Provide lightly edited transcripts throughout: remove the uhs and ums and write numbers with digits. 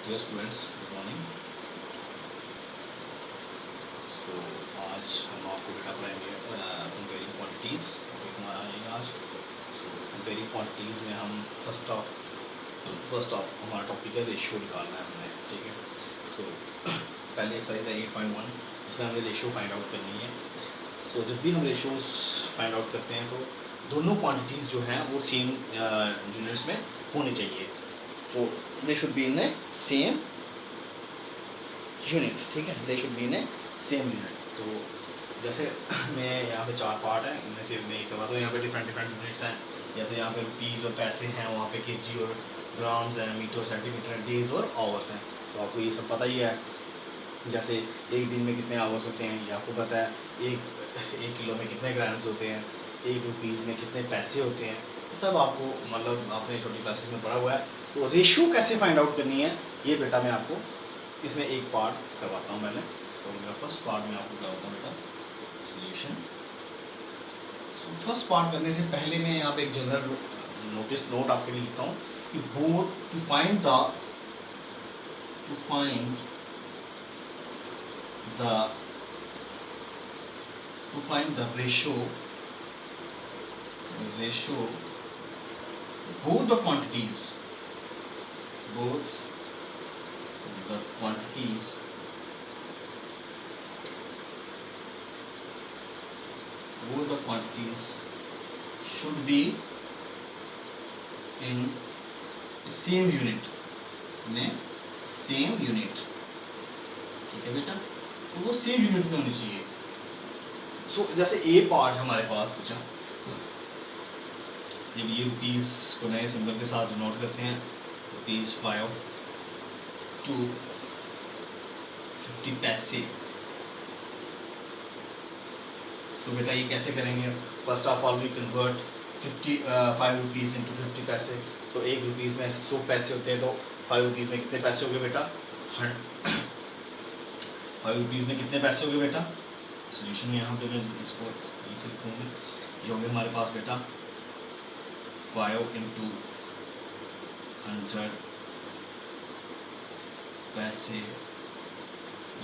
Dear students, good morning. So आज हम आपको बेटा पढ़ाएंगे कंपेयरिंग क्वांटिटीज़। टॉपिक हमारा आएगा आज। सो कंपेयरिंग क्वांटिटीज़ में हम फर्स्ट ऑफ हमारा टॉपिक है रेशियो निकालना है हमने, ठीक है। सो पहली एक्सरसाइज है 8.1, इसमें हमें रेशियो फाइंड आउट करनी है। सो जब भी हम रेशियोज फाइंड आउट करते हैं तो दोनों क्वांटिटीज़ जो हैं वो सेम यूनिट्स में होनी चाहिए। So they should be in a same unit, ठीक है, they should be in a same unit. तो जैसे मैं यहाँ पे 4 पार्ट हैं, इनमें से मैं एक करवा दूँ। यहाँ पे डिफरेंट यूनिट्स हैं, जैसे यहाँ पे रुपीज़ और पैसे हैं, वहाँ पे केजी और ग्राम्स हैं, मीटर सेंटीमीटर हैं, डेज और आवर्स हैं। तो आपको ये सब पता ही है। जैसे एक दिन में कितने आवर्स होते हैं ये आपको पता है, एक किलो में कितने ग्राम्स होते हैं, एक रुपीज़ में कितने पैसे होते हैं, सब आपको मतलब आपने छोटी क्लासेस में पढ़ा हुआ है। तो रेशियो कैसे फाइंड आउट करनी है ये बेटा मैं आपको इसमें एक पार्ट करवाता हूँ पहले। तो मेरा फर्स्ट पार्ट में आपको करवाता हूँ बेटा सॉल्यूशन। सो फर्स्ट पार्ट करने से पहले मैं यहाँ पे एक जनरल नोट आपके लिए लिखता हूँ कि both to find the ratio both the quantities should be in same unit, ठीक है बेटा, तो वो सेम यूनिट में होनी चाहिए। सो जैसे ए पार्ट हमारे पास बचा, जब ये रुपीज़ को नए सिंबल के साथ नोट करते हैं, रुपीज़ 5 to 50 पैसे। सो बेटा ये कैसे करेंगे? First of all we convert 5 rupees into 50 पैसे। तो एक रुपीज़ में 100 पैसे होते हैं, तो 5 रुपीज़ में कितने पैसे हो गए बेटा? 5 रुपीज़ में कितने पैसे हो गए बेटा? सोल्यूशन यहाँ पे मैं इसको इसे लिखूँगी, ये हो गया हमारे पास बेटा 5 इंटू 100 पैसे।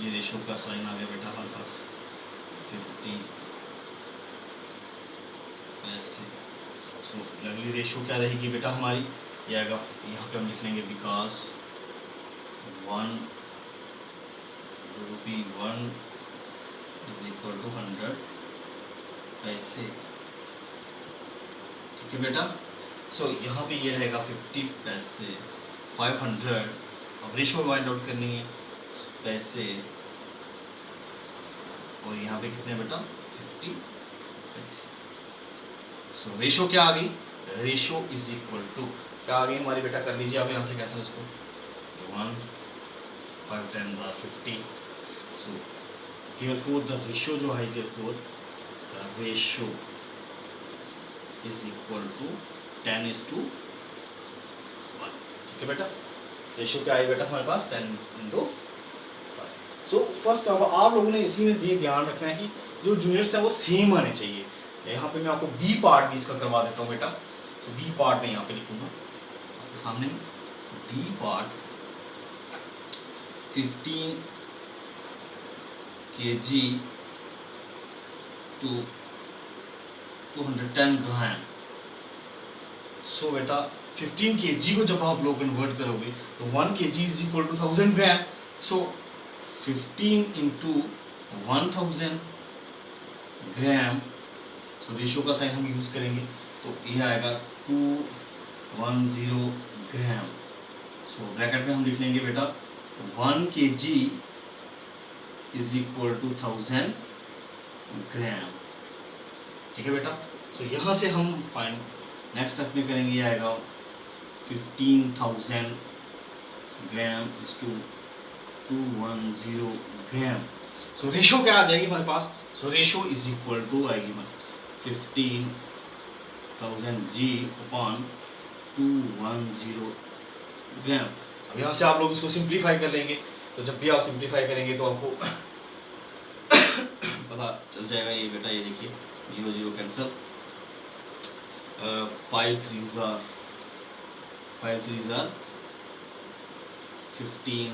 ये रेशो का साइन आ गया बेटा हमारे पास 50 पैसे। सो अगली रेशो क्या रहेगी बेटा हमारी? ये आएगा, यहाँ पे हम लिख लेंगे because 1 rupee 1 is equal to 100 पैसे, ठीक है बेटा। सो यहाँ पे ये रहेगा 50 पैसे 500। अब रेशो फाइंड आउट करनी है पैसे, और यहाँ पे कितने बेटा? 50 पैसे। सो रेशो क्या आ गई? रेशो इज इक्वल टू क्या आ गई हमारी बेटा? कर लीजिए आप यहाँ से कैंसिल इसको, 1 5 10 are 50। So therefore the ratio जो है, therefore the ratio is equal to 10:1, ठीक है बेटा। रेशियो क्या है बेटा हमारे पास? 10:5। सो फर्स्ट ऑफ ऑल आप लोगों ने इसी में ध्यान रखना है कि जो यूनिट्स हैं वो सेम आने चाहिए। यहाँ पे मैं आपको बी पार्ट भी इसका करवा देता हूँ बेटा। सो बी पार्ट में यहाँ पे लिखूंगा आपके सामने, B part 15 kg to 210 gram. सो बेटा 15 kg को जब आप लोग कन्वर्ट करोगे तो 1 kg is equal to 1000 gram. So 15 into 1000 gram. So ratio का साइन हम यूज करेंगे, तो ये आएगा 210 ग्राम। सो ब्रैकेट में हम लिख लेंगे बेटा 1 kg इज इक्वल टू 1000 ग्राम, ठीक है बेटा। सो यहाँ से हम फाइंड नेक्स्ट स्टेप में करेंगे, ये आएगा 15,000 gram is to 210 gram. So ratio क्या आ जाएगी हमारे पास? So ratio is equal to आएगी हमारे 15,000 जी अपॉन 210 ग्राम। अब यहाँ से आप लोग इसको सिंप्लीफाई कर लेंगे। तो जब भी आप सिंप्लीफाई करेंगे तो आपको पता चल जाएगा। ये बेटा ये देखिए 0 0 कैंसिल, 5 3 जार 15,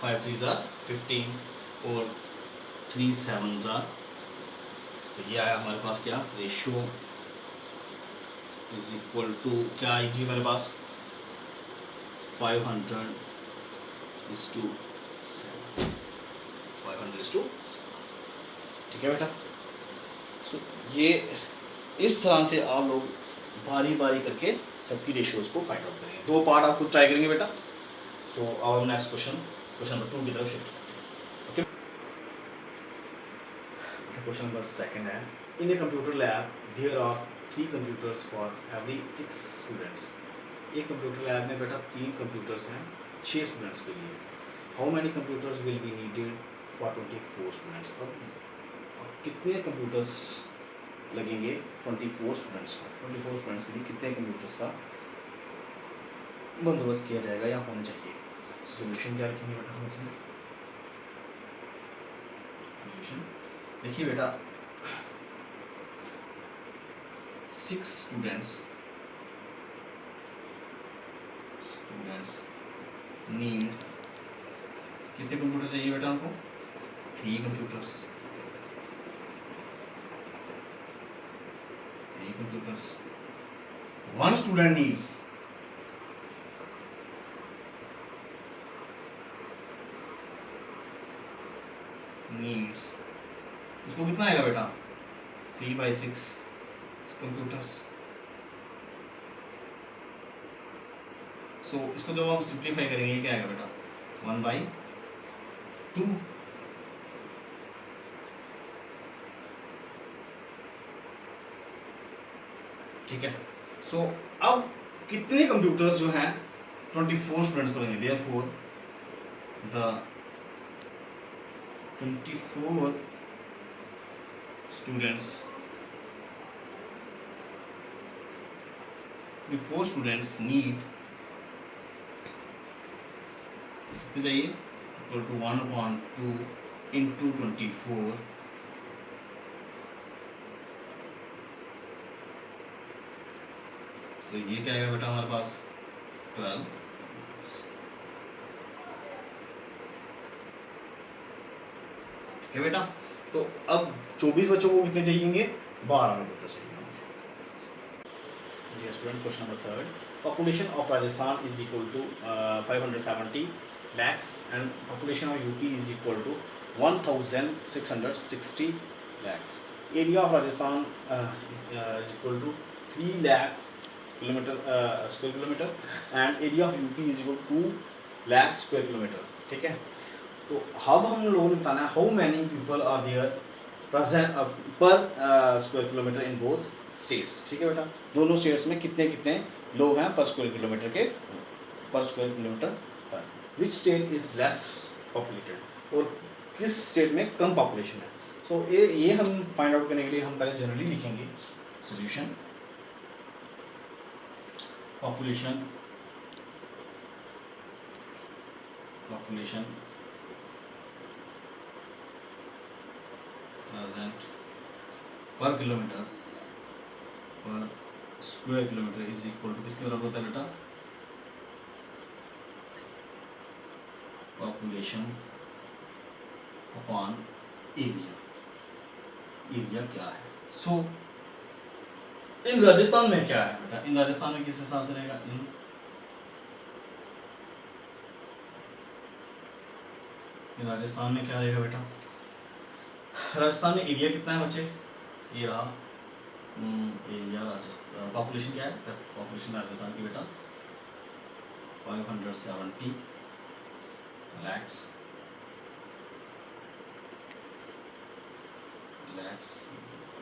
5 3s are 15 और 3 7s are, तो ये आया हमारे पास क्या, रेशियो इज इक्वल टू क्या आएगी मेरे पास 500 is to 7, 500 is to 7, ठीक है बेटा। सो ये इस तरह से आप लोग बारी बारी करके सबकी रेशियोज को फाइंड आउट करेंगे। 2 पार्ट आप खुद ट्राई करेंगे बेटा। सो अब हम नेक्स्ट क्वेश्चन नंबर 2 की तरफ शिफ्ट करते हैं। ओके, क्वेश्चन नंबर 2 है, in a computer lab there are 3 computers for every 6 students. एक कंप्यूटर लैब में बेटा 3 कंप्यूटर्स हैं 6 स्टूडेंट्स के लिए। How many computers will be needed for 24 students. अब कितने कंप्यूटर्स लगेंगे 24 स्टूडेंट्स का, 24 स्टूडेंट्स के लिए कितने कंप्यूटर्स का बंदोबस्त किया जाएगा या होना चाहिए। सोल्यूशन क्या रखेंगे बेटा हम इसमें, सोल्यूशन देखिए बेटा 6 स्टूडेंट्स नीड, कितने कंप्यूटर चाहिए बेटा हमको 3 कंप्यूटर्स, 3 कंप्यूटर्स। 1 स्टूडेंट नीड्स उसको कितना आएगा बेटा 3/6 कंप्यूटर्स। सो इसको जब हम सिंप्लीफाई करेंगे क्या आएगा बेटा 1/2, ठीक है। सो अब कितने कंप्यूटर्स जो हैं 24 स्टूडेंट्स को लगेंगे, देयरफॉर द 24 स्टूडेंट्स नीड कितने चाहिए इक्वल टू 1/2 इंटू 24, तो ये क्या आएगा बेटा हमारे पास 12। ठीक है बेटा। तो अब 24 बच्चों को कितने चाहिए, 12 कंप्यूटर चाहिए। Student question number 3, population of Rajasthan is equal to 570 lakhs and population of UP is equal to 1660 lakhs. Area of Rajasthan is equal to 3 lakh square kilometer and area of UP is equal to 2 lakh square kilometer, ठीक है। तो अब हम लोगों ने बताना है how many people are there present per square kilometre in both states, ठीक है बेटा। दोनों स्टेट्स में कितने कितने लोग हैं पर स्क्वायर किलोमीटर पर। Which state is less populated, और किस स्टेट में कम पॉपुलेशन है। सो ये हम फाइंड आउट करने के लिए हम पहले जनरली लिखेंगे solution population present per kilometre per square kilometre is equal to किसके बराबर होता है बेटा पॉपुलेशन अपॉन एरिया क्या है। सो इन राजस्थान में क्या है बेटा, इन राजस्थान में किस हिसाब से रहेगा, इन राजस्थान में क्या रहेगा बेटा, राजस्थान में एरिया कितना है बच्चे, ये रहा एरिया राजस्थान। पॉपुलेशन क्या है, पॉपुलेशन राजस्थान की बेटा 570 lakhs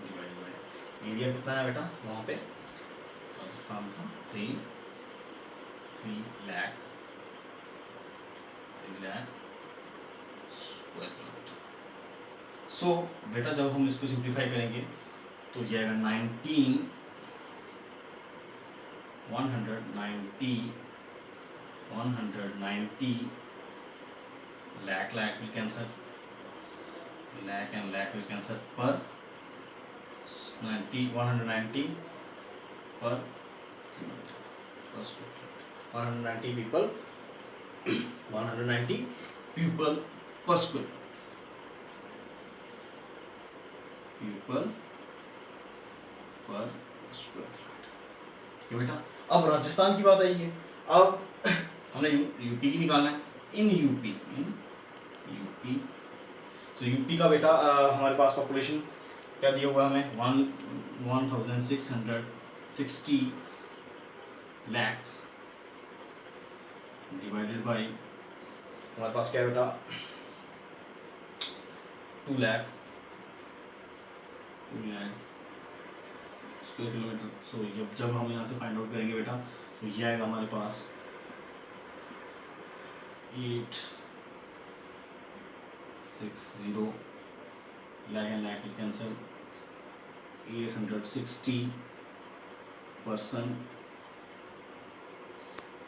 डिवाइडेड बाय एरिया कितना है बेटा वहाँ पे राजस्थान का 3 लाख स्क्वायर किलोमीटर। सो बेटा जब हम इसको सिंप्लीफाई करेंगे तो ये आएगा 190 lakh will cancel, lakh and lakh will cancel per 190 per 190 people 190 people पर स्क्वायर ठीक है बेटा। अब राजस्थान की बात आई है, अब हमने यूपी की निकालना है। इन यूपी तो यूपी का बेटा हमारे पास पॉपुलेशन क्या दिया हुआ है हमें 1660 लैक्स डिवाइडेड बाई हमारे पास क्या है बेटा 2 लाख स्क्वायर किलोमीटर। सो जब हम यहाँ से फाइंड आउट करेंगे बेटा तो ये आएगा हमारे पास 860 lakh and lakh will cancel 860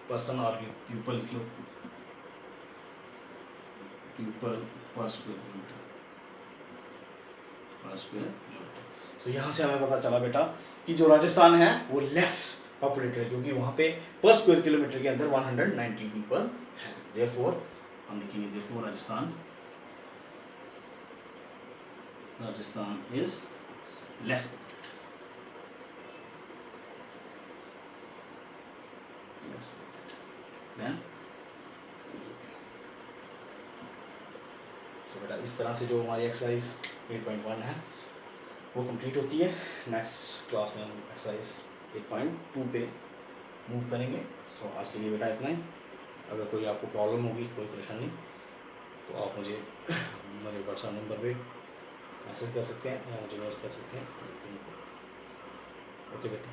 person और पीपल पर स्क्वायर किलोमीटर तो यहाँ से हमें पता चला बेटा कि जो राजस्थान है वो लेस पॉपुलेटेड है, क्योंकि वहाँ पे पर स्क्वायर किलोमीटर के अंदर 190 पीपल है। देयरफॉर हम लिखेंगे therefore Rajasthan is less than. So बेटा इस तरह से जो हमारी एक्सरसाइज 8.1 है वो कंप्लीट होती है। नेक्स्ट क्लास में हम एक्सरसाइज 8.2 पे मूव करेंगे। सो आज के लिए बेटा इतना ही। अगर कोई आपको प्रॉब्लम होगी, कोई परेशानी, तो आप मुझे मेरे व्हाट्सएप नंबर पे मैसेज कर सकते हैं या मुझे मेल कर सकते हैं। ओके बेटा।